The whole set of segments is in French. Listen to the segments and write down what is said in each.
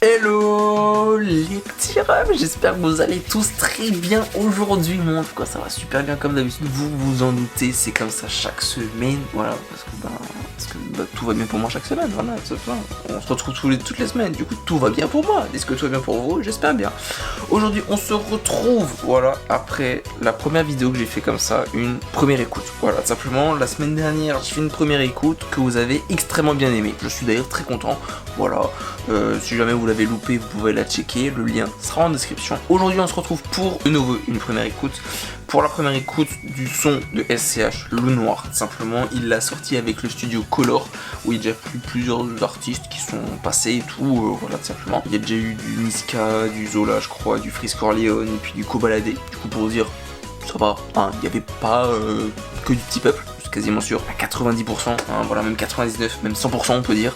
Hello les petits rêves, j'espère que vous allez tous très bien aujourd'hui. Moi en tout cas ça va super bien comme d'habitude, vous vous en doutez, c'est comme ça chaque semaine, voilà, parce que tout va bien pour moi chaque semaine, voilà, on se retrouve toutes les semaines, du coup tout va bien pour moi. Est-ce que tout va bien pour vous? J'espère bien. Aujourd'hui on se retrouve, voilà, après la première vidéo que j'ai fait comme ça, une première écoute, voilà, simplement la semaine dernière j'ai fait une première écoute que vous avez extrêmement bien aimé, je suis d'ailleurs très content, voilà. Si jamais vous l'avez loupé, vous pouvez la checker, le lien sera en description. Aujourd'hui on se retrouve pour de nouveau une première écoute. Pour la première écoute du son de SCH, Loup Noir, simplement il l'a sorti avec le studio Color, où il y a déjà eu plusieurs artistes qui sont passés et tout, voilà tout simplement. Il y a déjà eu du Niska, du Zola je crois, du Frisk Orleans et puis du Kobalade. Du coup pour vous dire, ça va, hein, il n'y avait pas que du petit peuple. Quasiment sûr, à 90%, hein, voilà, même 99, même 100% on peut dire.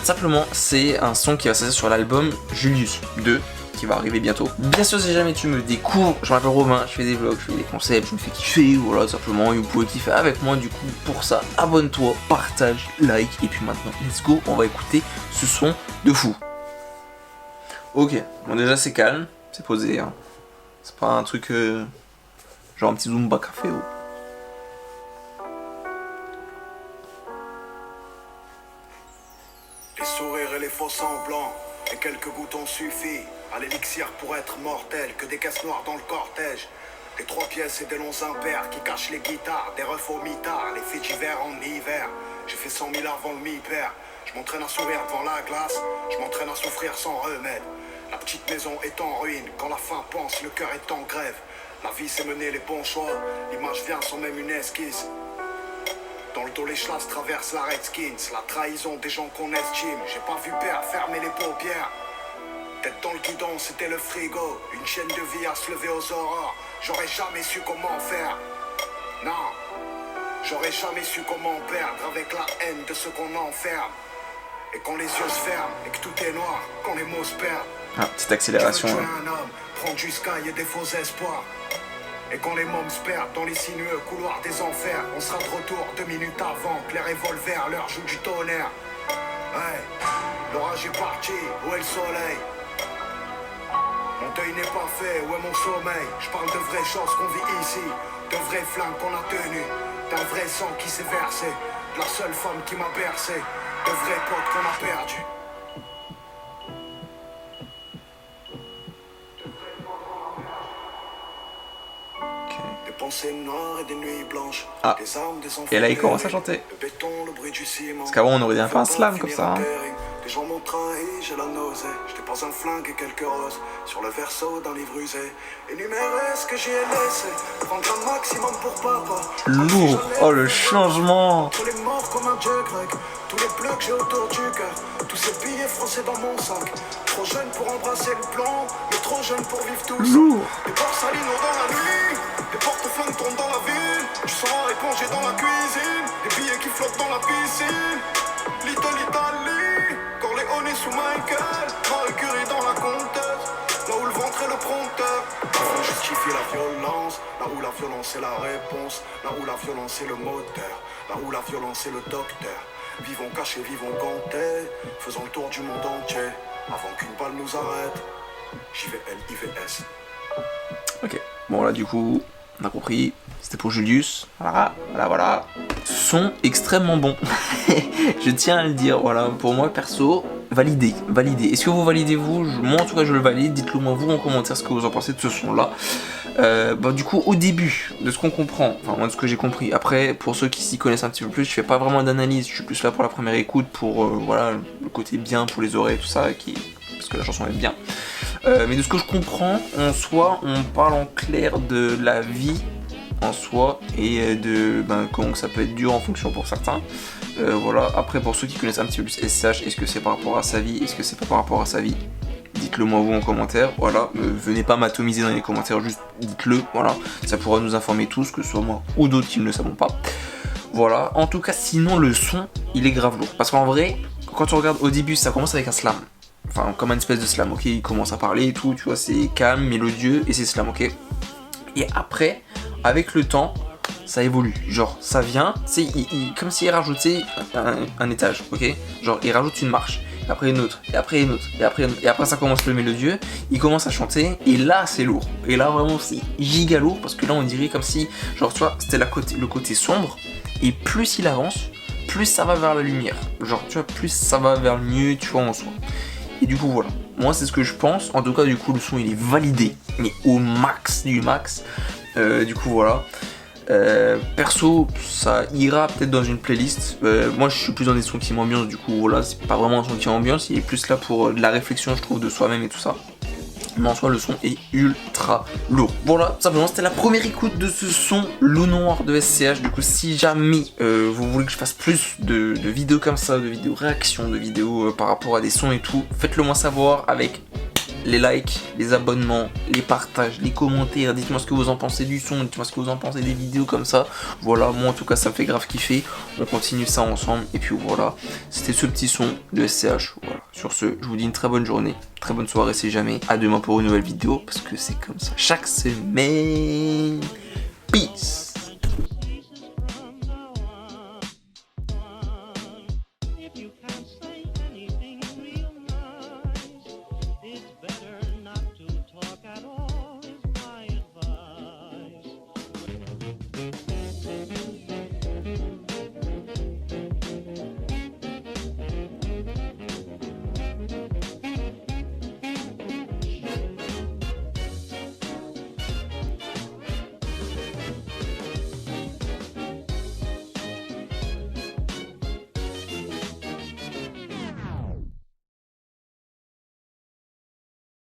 Simplement, c'est un son qui va sortir sur l'album Julius 2, qui va arriver bientôt. Bien sûr, si jamais tu me découvres, je m'appelle Romain, je fais des vlogs, je fais des concepts, je me fais kiffer, voilà, simplement, et vous pouvez kiffer avec moi, du coup, pour ça, abonne-toi, partage, like, et puis maintenant, let's go, on va écouter ce son de fou. Ok, bon déjà c'est calme, c'est posé, hein. C'est pas un truc, genre un petit Zumba café, ou... Les sourires et les faux semblants, et quelques gouttes ont suffi à l'élixir pour être mortel, que des caisses noires dans le cortège. Des 3 pièces et des longs impairs qui cachent les guitares, des refs au mitard, les filles d'hiver en hiver. J'ai fait 100 000 avant le mi-père, je m'entraîne à sourire devant la glace, je m'entraîne à souffrir sans remède. La petite maison est en ruine, quand la faim pense, le cœur est en grève. La vie c'est mener les bons choix, l'image vient sans même une esquisse. Dans le dos les chlasses traversent la Redskins, la trahison des gens qu'on estime. J'ai pas vu père fermer les paupières. Tête dans le guidon, c'était le frigo. Une chaîne de vie à se lever aux aurores. J'aurais jamais su comment faire. Non, j'aurais jamais su comment perdre avec la haine de ceux qu'on enferme. Et quand les yeux se ferment et que tout est noir, quand les mots se perdent. Ah, petite accélération. Je veux tuer un homme, prendre du sky et des faux espoirs. Et quand les mômes se perdent dans les sinueux couloirs des enfers, on sera de retour 2 minutes avant que les revolvers leur jouent du tonnerre. Ouais, l'orage est parti, où est le soleil? Mon deuil n'est pas fait, où est mon sommeil? Je parle de vraies choses qu'on vit ici, de vrais flammes qu'on a tenues, d'un vrai sang qui s'est versé, de la seule femme qui m'a bercé, de vrais potes qu'on a perdus. Pensées noires et des nuits blanches. Ah, des armes, des enfants et là il commence à chanter. Le béton, le bruit du ciment. Parce qu'avant on aurait dit un peu un slam comme ça. Hein. Des gens m'ont trahi, j'ai la nausée. J'étais pas un flingue et quelques roses sur le verso d'un livre usé. Énumérer ce que j'y ai laissé. Prendre un maximum pour papa. Lourd. Oh le changement. Tous les morts comme un dieu grec. Tous les bleus que j'ai autour du cœur. Tous ces billets français dans mon sac. Trop jeune pour embrasser le plan, mais trop jeune pour vivre tout seul. Des borsalino dans la nuit, des portefeuilles tournent dans la ville. Du sang épongé dans la cuisine, des billets qui flottent dans la piscine. Little Italy, Corleone sous Michael, Marie Curie dans la comtesse, là où le ventre est le prompteur. Faut justifier la violence, là où la violence est la réponse, là où la violence est le moteur, là où la violence est le docteur. Vivons cachés, vivons gantés, faisons le tour du monde entier. Avant qu'une balle nous arrête, JVLIVS. Ok, bon là du coup, on a compris, c'était pour Julius, voilà. Son extrêmement bon, je tiens à le dire, voilà, pour moi perso, validé. Est-ce que vous validez vous? Moi en tout cas je le valide, dites-le moi vous en commentaire ce que vous en pensez de ce son là. Du coup au début, de ce qu'on comprend, enfin moi de ce que j'ai compris, après pour ceux qui s'y connaissent un petit peu plus, je fais pas vraiment d'analyse, je suis plus là pour la première écoute, pour voilà, le côté bien pour les oreilles, tout ça, parce que la chanson est bien. Mais de ce que je comprends, en soi, on parle en clair de la vie en soi et de comment ça peut être dur en fonction pour certains. Voilà. Après pour ceux qui connaissent un petit peu plus SCH, est-ce que c'est par rapport à sa vie, est-ce que c'est pas par rapport à sa vie? Dites-le moi vous en commentaire, voilà, venez pas m'atomiser dans les commentaires, juste dites-le, voilà, ça pourra nous informer tous, que ce soit moi ou d'autres qui ne le savons pas. Voilà, en tout cas sinon le son, il est grave lourd, parce qu'en vrai, quand on regarde au début, ça commence avec un slam, enfin comme une espèce de slam, ok, il commence à parler et tout, tu vois, c'est calme, mélodieux, et c'est slam, ok. Et après, avec le temps, ça évolue, genre ça vient, c'est comme s'il rajoutait un étage, ok, genre il rajoute une marche. après une autre, et après une autre, et après une autre. Et après ça commence le mélodieux, il commence à chanter, et là c'est lourd. Et là vraiment c'est giga lourd, parce que là on dirait comme si, genre tu vois, c'était le côté sombre, et plus il avance, plus ça va vers la lumière. Genre tu vois, plus ça va vers le mieux, tu vois, en soi. Et du coup voilà, moi c'est ce que je pense, en tout cas du coup le son il est validé, mais au max du max. Du coup voilà. Perso, ça ira peut-être dans une playlist. Moi, je suis plus dans des sons qui m'ambiancent. Du coup, voilà, c'est pas vraiment un son qui m'ambiance. Il est plus là pour de la réflexion, je trouve, de soi-même et tout ça. Mais en soi, le son est ultra lourd. Voilà, simplement, c'était la première écoute de ce son Loup Noir de SCH. Du coup, si jamais vous voulez que je fasse plus de vidéos comme ça, de vidéos réactions, de vidéos par rapport à des sons et tout, faites-le moi savoir avec les likes, les abonnements, les partages, les commentaires, dites-moi ce que vous en pensez du son, dites-moi ce que vous en pensez des vidéos comme ça. Voilà, moi en tout cas ça me fait grave kiffer, on continue ça ensemble, et puis voilà, c'était ce petit son de SCH, voilà. Sur ce, je vous dis une très bonne journée, très bonne soirée si jamais, à demain pour une nouvelle vidéo, parce que c'est comme ça chaque semaine, peace.